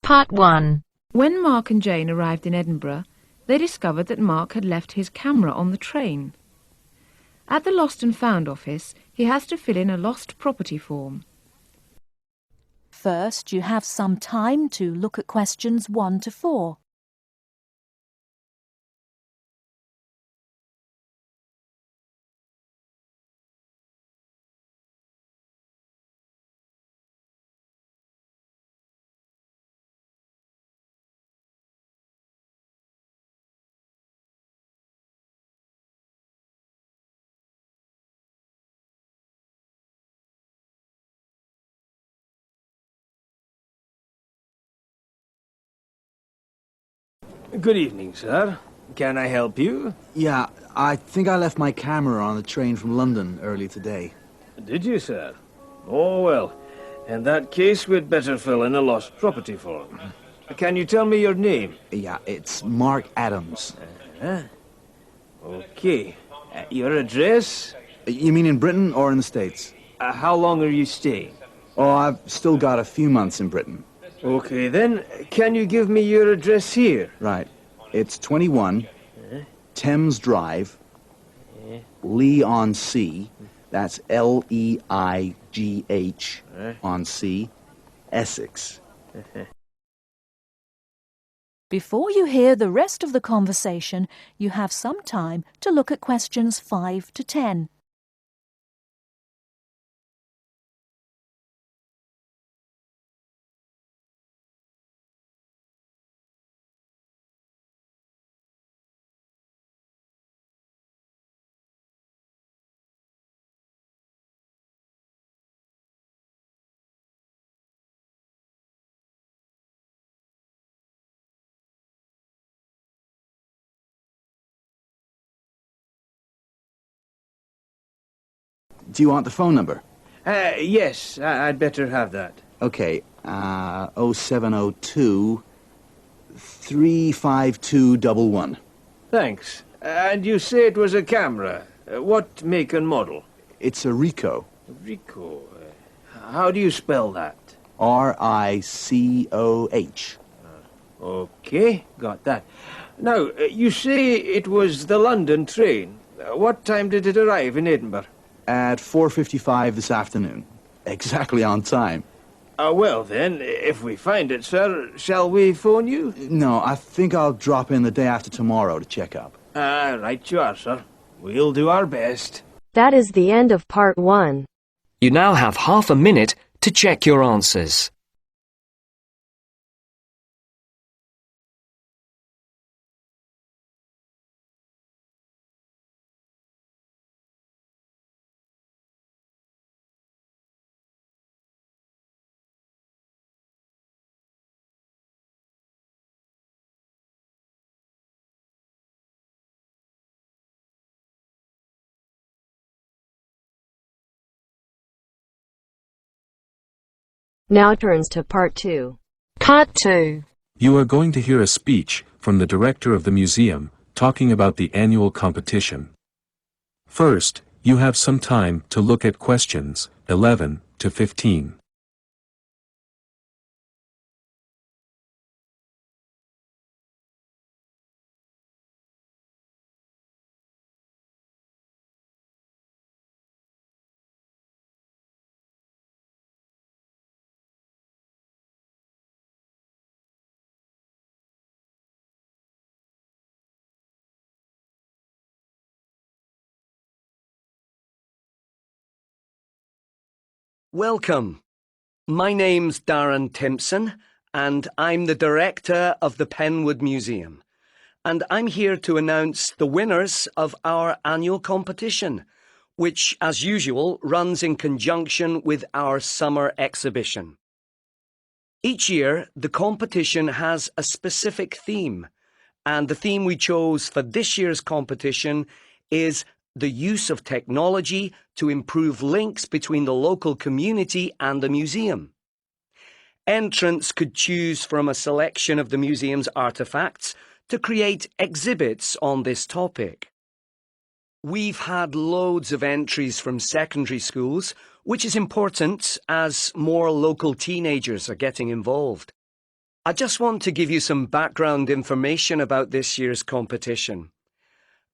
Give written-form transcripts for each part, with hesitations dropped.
Part 1. When Mark and Jane arrived in Edinburgh, they discovered that Mark had left his camera on the train. At the Lost and Found office, he has to fill in a lost property form. First, you have some time to look at questions 1 to 4. Good evening, sir. Can I help you? Yeah, I think I left my camera on the train from London early today. Did you, sir? Oh, well. In that case, we'd better fill in a lost property form. Can you tell me your name? Yeah, it's Mark Adams. Okay. Your address? You mean in Britain or in the States? How long are you staying? Oh, I've still got a few months in Britain. Okay, then. Can you give me your address here? Right. It's 21 Thames Drive, Leigh-on-Sea. That's Leigh on Sea, Essex. Before you hear the rest of the conversation, you have some time to look at questions 5 to 10. Do you want the phone number? Yes, I'd better have that. Okay, 0702 35211. Thanks. And you say it was a camera. What make and model? It's a Ricoh. Ricoh. How do you spell that? Ricoh. Okay, got that. Now, you say it was the London train. What time did it arrive in Edinburgh? At 4:55 this afternoon. Exactly on time. Well then, if we find it, sir, shall we phone you? No, I think I'll drop in the day after tomorrow to check up. Right you are, sir. We'll do our best. That is the end of Part 1. You now have half a minute to check your answers. Now turns to Part 2. Part 2. You are going to hear a speech from the director of the museum talking about the annual competition. First, you have some time to look at questions 11 to 15. Welcome. My name's Darren Timpson, and I'm the director of the Penwood Museum. And I'm here to announce the winners of our annual competition, which, as usual, runs in conjunction with our summer exhibition. Each year, the competition has a specific theme, and the theme we chose for this year's competition is the use of technology to improve links between the local community and the museum. Entrants could choose from a selection of the museum's artefacts to create exhibits on this topic. We've had loads of entries from secondary schools, which is important as more local teenagers are getting involved. I just want to give you some background information about this year's competition.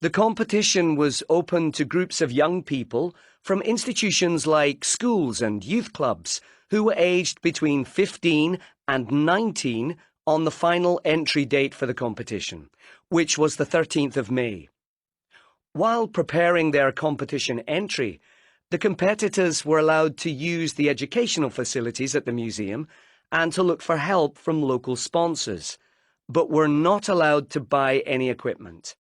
The competition was open to groups of young people from institutions like schools and youth clubs who were aged between 15 and 19 on the final entry date for the competition, which was the 13th of May. While preparing their competition entry, the competitors were allowed to use the educational facilities at the museum and to look for help from local sponsors, but were not allowed to buy any equipment.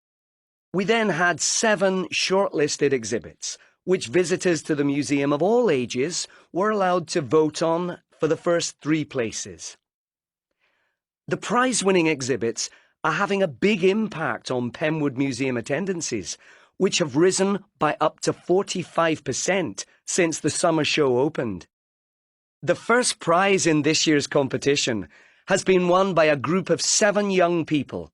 We then had 7 shortlisted exhibits, which visitors to the museum of all ages were allowed to vote on for the first 3 places. The prize-winning exhibits are having a big impact on Penwood Museum attendances, which have risen by up to 45% since the summer show opened. The first prize in this year's competition has been won by a group of 7 young people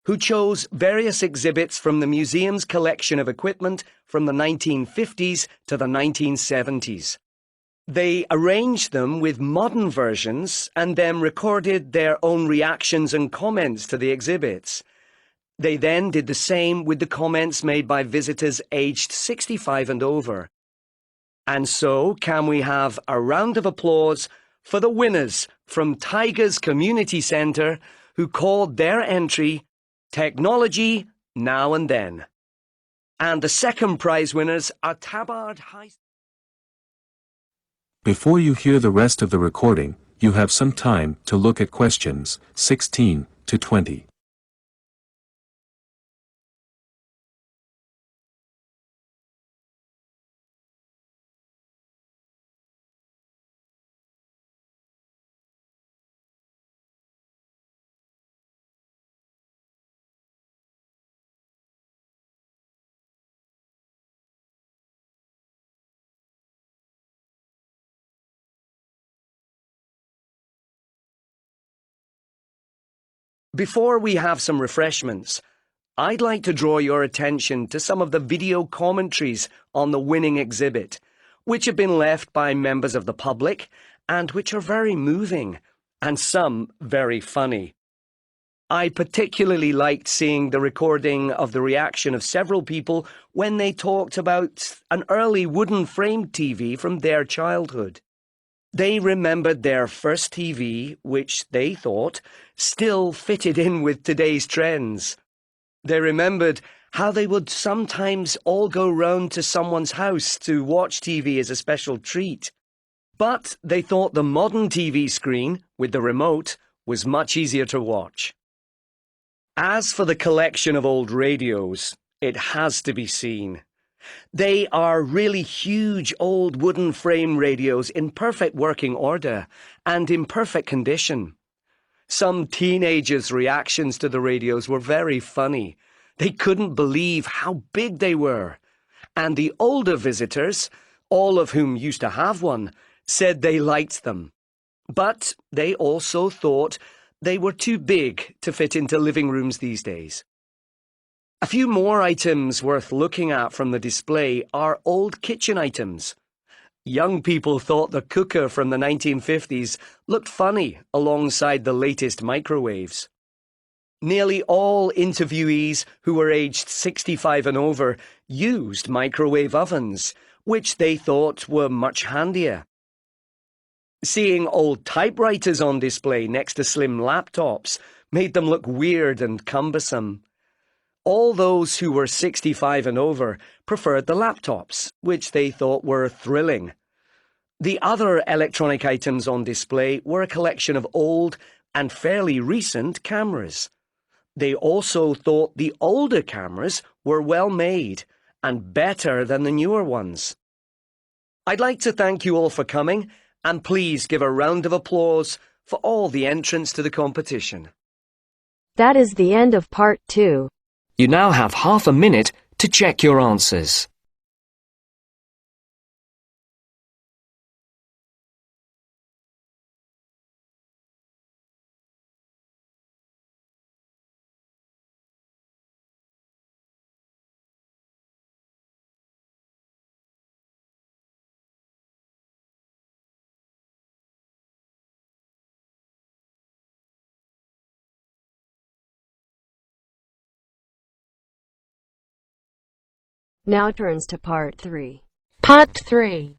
who chose various exhibits from the museum's collection of equipment from the 1950s to the 1970s. They arranged them with modern versions and then recorded their own reactions and comments to the exhibits. They then did the same with the comments made by visitors aged 65 and over. And so, can we have a round of applause for the winners from Tigers Community Centre who called their entry Technology Now and Then. And the second prize winners are Tabard High. Before you hear the rest of the recording, you have some time to look at questions 16 to 20. Before we have some refreshments, I'd like to draw your attention to some of the video commentaries on the winning exhibit, which have been left by members of the public and which are very moving, and some very funny. I particularly liked seeing the recording of the reaction of several people when they talked about an early wooden framed TV from their childhood. They remembered their first TV, which they thought still fitted in with today's trends. They remembered how they would sometimes all go round to someone's house to watch TV as a special treat. But they thought the modern TV screen, with the remote, was much easier to watch. As for the collection of old radios, it has to be seen. They are really huge old wooden frame radios in perfect working order and in perfect condition. Some teenagers' reactions to the radios were very funny. They couldn't believe how big they were. And the older visitors, all of whom used to have one, said they liked them. But they also thought they were too big to fit into living rooms these days. A few more items worth looking at from the display are old kitchen items. Young people thought the cooker from the 1950s looked funny alongside the latest microwaves. Nearly all interviewees who were aged 65 and over used microwave ovens, which they thought were much handier. Seeing old typewriters on display next to slim laptops made them look weird and cumbersome. All those who were 65 and over preferred the laptops, which they thought were thrilling. The other electronic items on display were a collection of old and fairly recent cameras. They also thought the older cameras were well made and better than the newer ones. I'd like to thank you all for coming, and please give a round of applause for all the entrants to the competition. That is the end of part 2. You now have half a minute to check your answers. Now turns to Part 3. Part 3.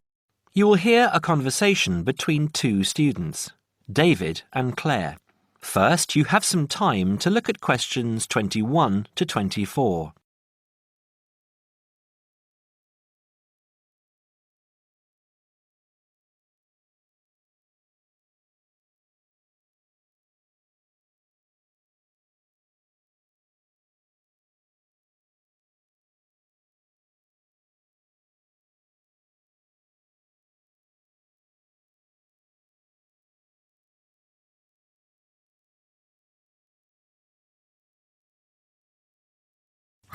You will hear a conversation between two students, David and Claire. First, you have some time to look at questions 21 to 24.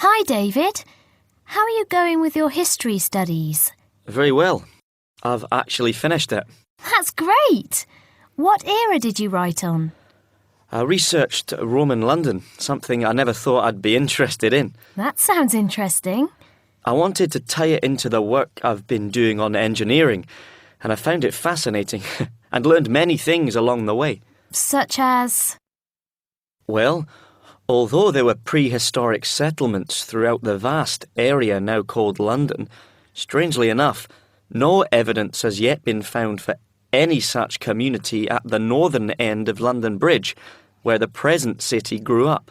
Hi, David. How are you going with your history studies? Very well. I've actually finished it. That's great! What era did you write on? I researched Roman London, something I never thought I'd be interested in. That sounds interesting. I wanted to tie it into the work I've been doing on engineering, and I found it fascinating and learned many things along the way. Such as? Well, although there were prehistoric settlements throughout the vast area now called London, strangely enough, no evidence has yet been found for any such community at the northern end of London Bridge, where the present city grew up.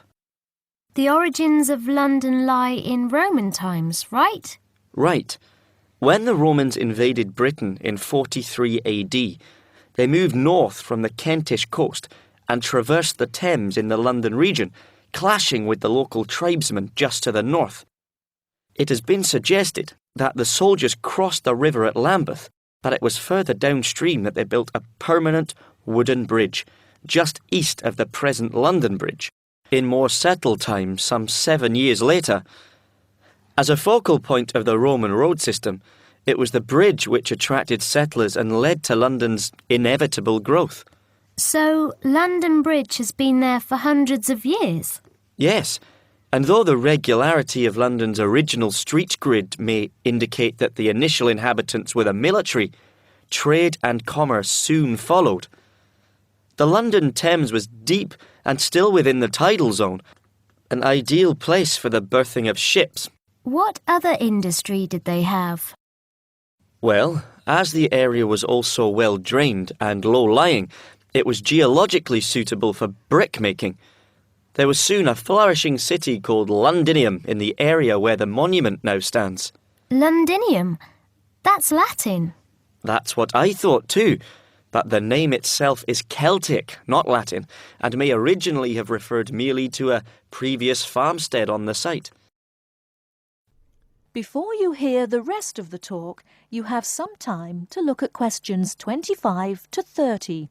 The origins of London lie in Roman times, right? Right. When the Romans invaded Britain in 43 AD, they moved north from the Kentish coast and traversed the Thames in the London region, clashing with the local tribesmen just to the north. It has been suggested that the soldiers crossed the river at Lambeth, but it was further downstream that they built a permanent wooden bridge, just east of the present London Bridge, in more settled times some 7 years later. As a focal point of the Roman road system, it was the bridge which attracted settlers and led to London's inevitable growth. So, London Bridge has been there for hundreds of years? Yes, and though the regularity of London's original street grid may indicate that the initial inhabitants were the military, trade and commerce soon followed. The London Thames was deep and still within the tidal zone, an ideal place for the berthing of ships. What other industry did they have? Well, as the area was also well drained and low-lying, it was geologically suitable for brick-making. There was soon a flourishing city called Londinium in the area where the monument now stands. Londinium? That's Latin. That's what I thought too, but the name itself is Celtic, not Latin, and may originally have referred merely to a previous farmstead on the site. Before you hear the rest of the talk, you have some time to look at questions 25 to 30.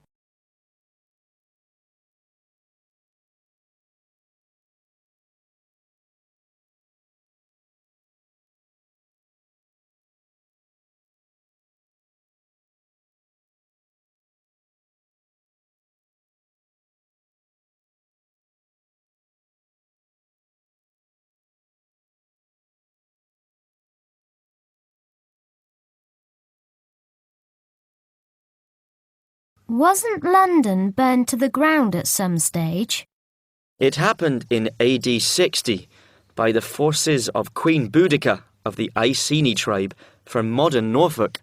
Wasn't London burned to the ground at some stage? It happened in AD 60 by the forces of Queen Boudica of the Iceni tribe from modern Norfolk,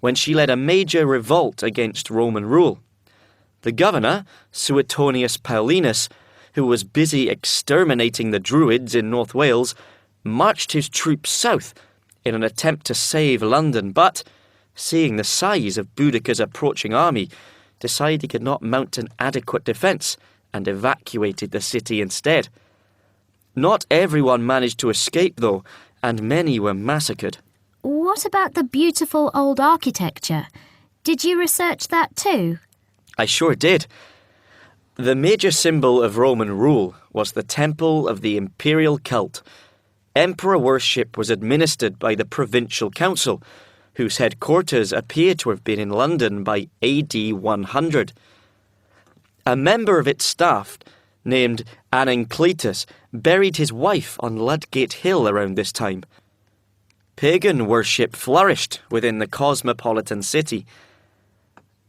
when she led a major revolt against Roman rule. The governor, Suetonius Paulinus, who was busy exterminating the Druids in North Wales, marched his troops south in an attempt to save London, but, seeing the size of Boudica's approaching army, decided he could not mount an adequate defence and evacuated the city instead. Not everyone managed to escape, though, and many were massacred. What about the beautiful old architecture? Did you research that too? I sure did. The major symbol of Roman rule was the Temple of the Imperial Cult. Emperor worship was administered by the Provincial Council, whose headquarters appear to have been in London by AD 100. A member of its staff, named Anancletus, buried his wife on Ludgate Hill around this time. Pagan worship flourished within the cosmopolitan city.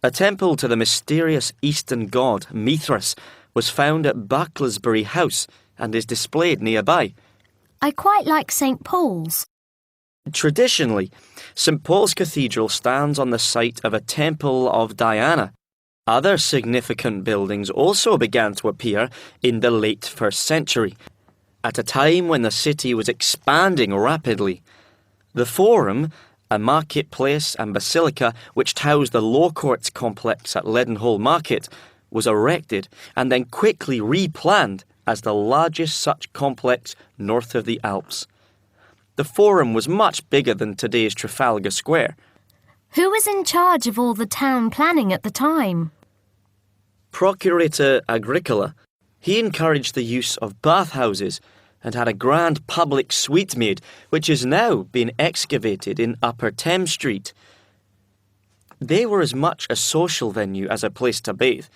A temple to the mysterious Eastern god Mithras was found at Bucklersbury House and is displayed nearby. I quite like St. Paul's. Traditionally, St Paul's Cathedral stands on the site of a temple of Diana. Other significant buildings also began to appear in the late 1st century, at a time when the city was expanding rapidly. The Forum, a marketplace and basilica which housed the Law Courts complex at Leadenhall Market, was erected and then quickly replanned as the largest such complex north of the Alps. The Forum was much bigger than today's Trafalgar Square. Who was in charge of all the town planning at the time? Procurator Agricola. He encouraged the use of bathhouses and had a grand public suite made, which is now being excavated in Upper Thames Street. They were as much a social venue as a place to bathe.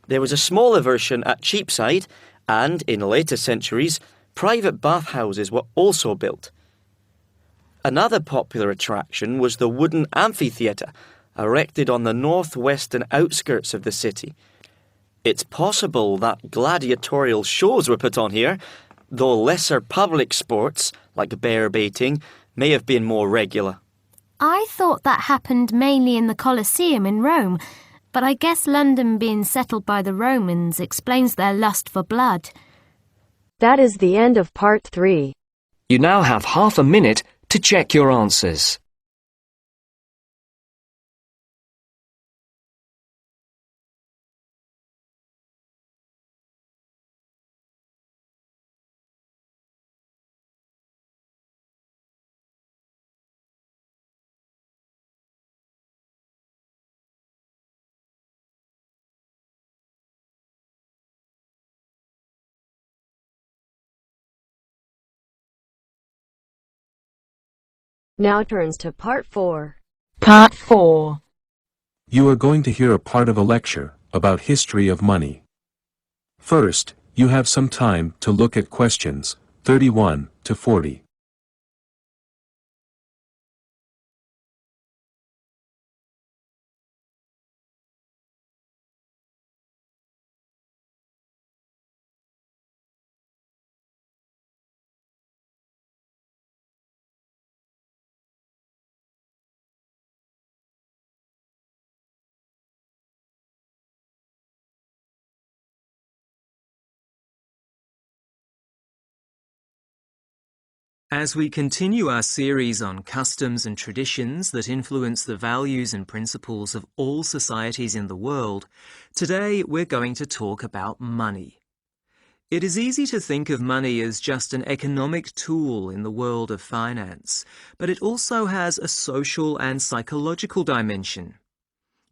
There was a smaller version at Cheapside, and in later centuries, private bathhouses were also built. Another popular attraction was the wooden amphitheatre, erected on the northwestern outskirts of the city. It's possible that gladiatorial shows were put on here, though lesser public sports, like bear baiting, may have been more regular. I thought that happened mainly in the Colosseum in Rome, but I guess London being settled by the Romans explains their lust for blood. That is the end of part 3. You now have half a minute to check your answers. Now turns to part 4. Part 4. You are going to hear a part of a lecture about history of money. First, you have some time to look at questions 31 to 40. As we continue our series on customs and traditions that influence the values and principles of all societies in the world, today we're going to talk about money. It is easy to think of money as just an economic tool in the world of finance, but it also has a social and psychological dimension.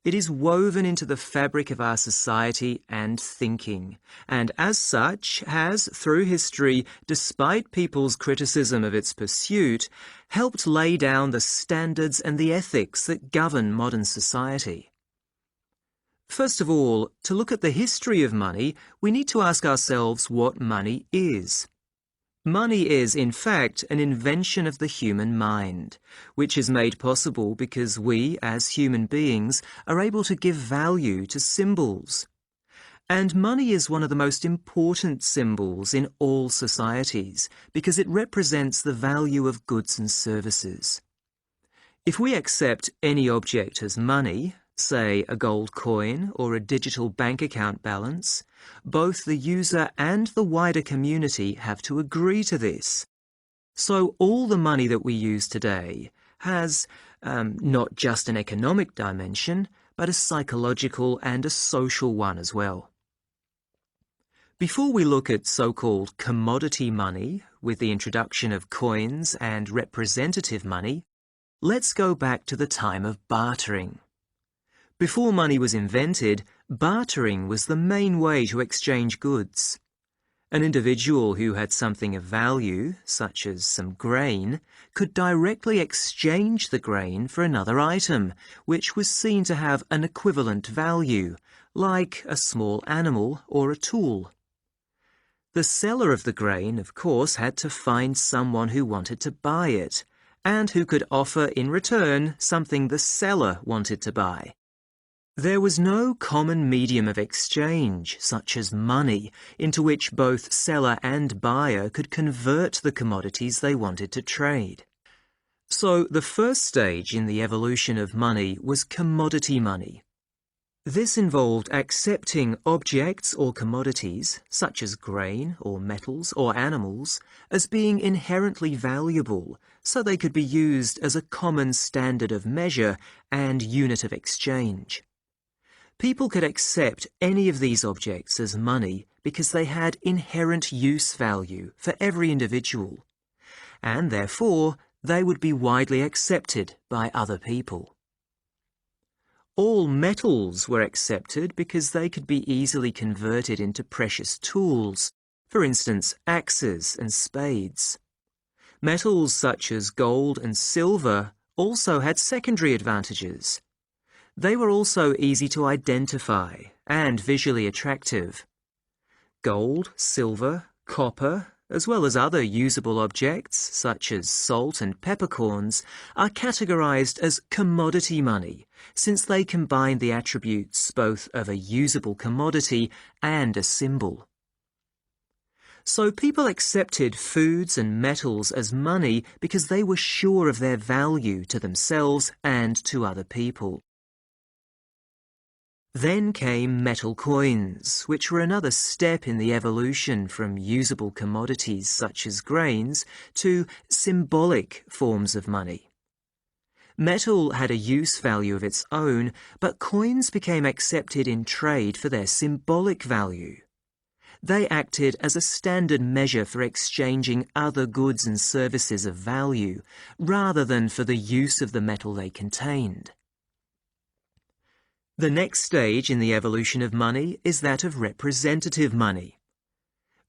It is woven into the fabric of our society and thinking, and as such has, through history, despite people's criticism of its pursuit, helped lay down the standards and the ethics that govern modern society. First of all, to look at the history of money, we need to ask ourselves what money is. Money is, in fact, an invention of the human mind, which is made possible because we, as human beings, are able to give value to symbols. And money is one of the most important symbols in all societies because it represents the value of goods and services. If we accept any object as money, say a gold coin or a digital bank account balance, both the user and the wider community have to agree to this. So all the money that we use today has not just an economic dimension, but a psychological and a social one as well. Before we look at so-called commodity money, with the introduction of coins and representative money, let's go back to the time of bartering. Before money was invented, bartering was the main way to exchange goods. An individual who had something of value, such as some grain, could directly exchange the grain for another item, which was seen to have an equivalent value, like a small animal or a tool. The seller of the grain, of course, had to find someone who wanted to buy it, and who could offer in return something the seller wanted to buy. There was no common medium of exchange, such as money, into which both seller and buyer could convert the commodities they wanted to trade. So the first stage in the evolution of money was commodity money. This involved accepting objects or commodities, such as grain or metals or animals, as being inherently valuable, so they could be used as a common standard of measure and unit of exchange. People could accept any of these objects as money because they had inherent use value for every individual, and therefore they would be widely accepted by other people. All metals were accepted because they could be easily converted into precious tools, for instance, axes and spades. Metals such as gold and silver also had secondary advantages. They were also easy to identify and visually attractive. Gold, silver, copper, as well as other usable objects such as salt and peppercorns, are categorized as commodity money, since they combine the attributes both of a usable commodity and a symbol. So people accepted foods and metals as money because they were sure of their value to themselves and to other people. Then came metal coins, which were another step in the evolution from usable commodities such as grains to symbolic forms of money. Metal had a use value of its own, but coins became accepted in trade for their symbolic value. They acted as a standard measure for exchanging other goods and services of value, rather than for the use of the metal they contained. The next stage in the evolution of money is that of representative money.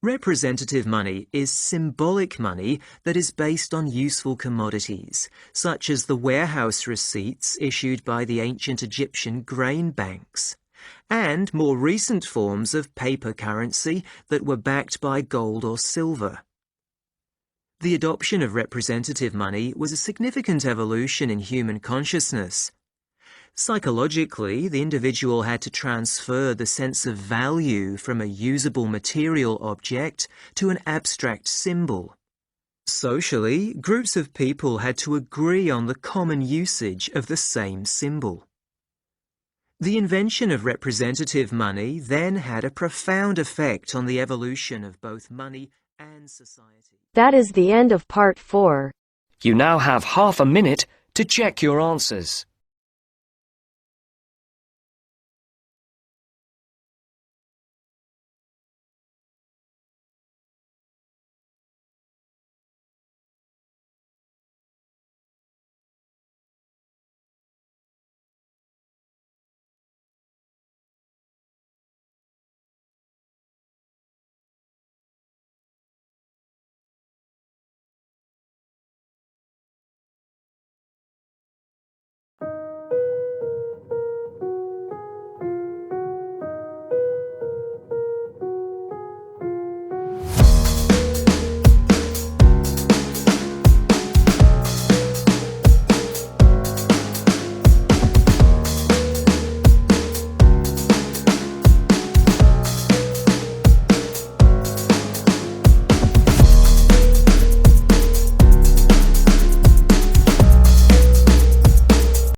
Representative money is symbolic money that is based on useful commodities, such as the warehouse receipts issued by the ancient Egyptian grain banks, and more recent forms of paper currency that were backed by gold or silver. The adoption of representative money was a significant evolution in human consciousness. Psychologically, the individual had to transfer the sense of value from a usable material object to an abstract symbol. Socially, groups of people had to agree on the common usage of the same symbol. The invention of representative money then had a profound effect on the evolution of both money and society. That is the end of part 4. You now have half a minute to check your answers.